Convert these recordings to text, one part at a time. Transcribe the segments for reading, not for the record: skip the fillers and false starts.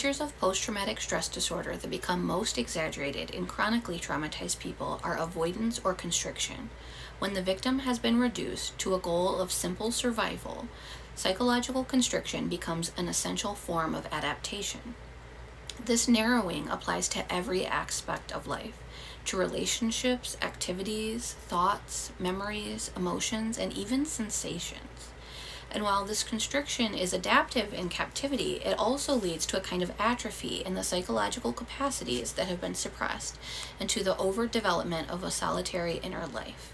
Features of post-traumatic stress disorder that become most exaggerated in chronically traumatized people are avoidance or constriction. When the victim has been reduced to a goal of simple survival, psychological constriction becomes an essential form of adaptation. This narrowing applies to every aspect of life, to relationships, activities, thoughts, memories, emotions, and even sensations. And while this constriction is adaptive in captivity, it also leads to a kind of atrophy in the psychological capacities that have been suppressed and to the overdevelopment of a solitary inner life.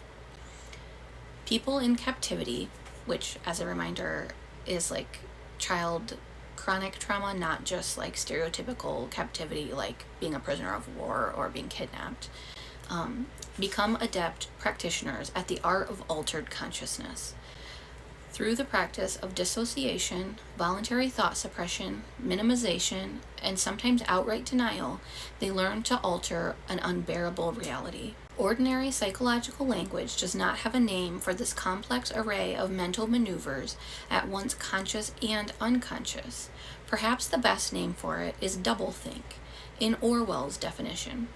People in captivity, which, as a reminder, is like child chronic trauma, not just like stereotypical captivity like being a prisoner of war or being kidnapped, become adept practitioners at the art of altered consciousness. Through the practice of dissociation, voluntary thought suppression, minimization, and sometimes outright denial, they learn to alter an unbearable reality. Ordinary psychological language does not have a name for this complex array of mental maneuvers, at once conscious and unconscious. Perhaps the best name for it is doublethink, in Orwell's definition.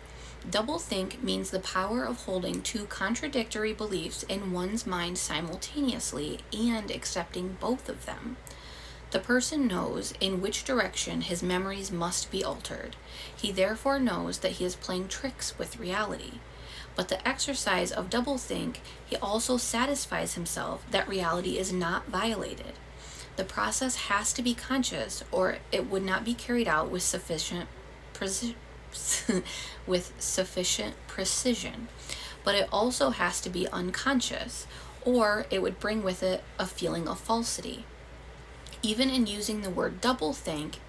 Doublethink means the power of holding two contradictory beliefs in one's mind simultaneously and accepting both of them. The person knows in which direction his memories must be altered. He therefore knows that he is playing tricks with reality. But the exercise of doublethink, he also satisfies himself that reality is not violated. The process has to be conscious, or it would not be carried out with sufficient precision. But it also has to be unconscious, or it would bring with it a feeling of falsity. Even in using the word doublethink,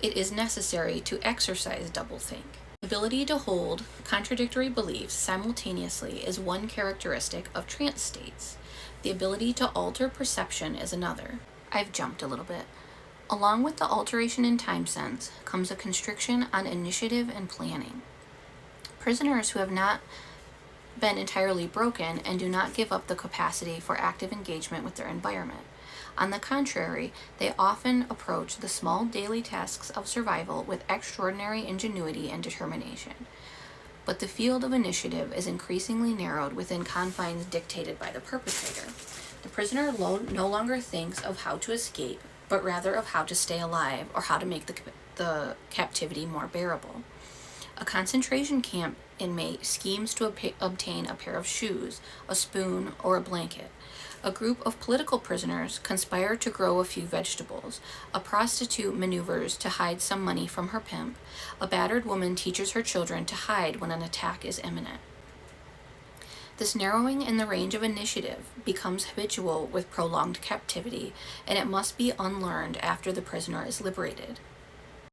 it is necessary to exercise doublethink. The ability to hold contradictory beliefs simultaneously is one characteristic of trance states. The ability to alter perception is another. I've jumped a little bit. Along with the alteration in time sense comes a constriction on initiative and planning. Prisoners who have not been entirely broken and do not give up the capacity for active engagement with their environment. On the contrary, they often approach the small daily tasks of survival with extraordinary ingenuity and determination. But the field of initiative is increasingly narrowed within confines dictated by the perpetrator. The prisoner no longer thinks of how to escape, but rather of how to stay alive or how to make the captivity more bearable. A concentration camp inmate schemes to obtain a pair of shoes, a spoon, or a blanket. A group of political prisoners conspire to grow a few vegetables. A prostitute maneuvers to hide some money from her pimp. A battered woman teaches her children to hide when an attack is imminent. This narrowing in the range of initiative becomes habitual with prolonged captivity, and it must be unlearned after the prisoner is liberated.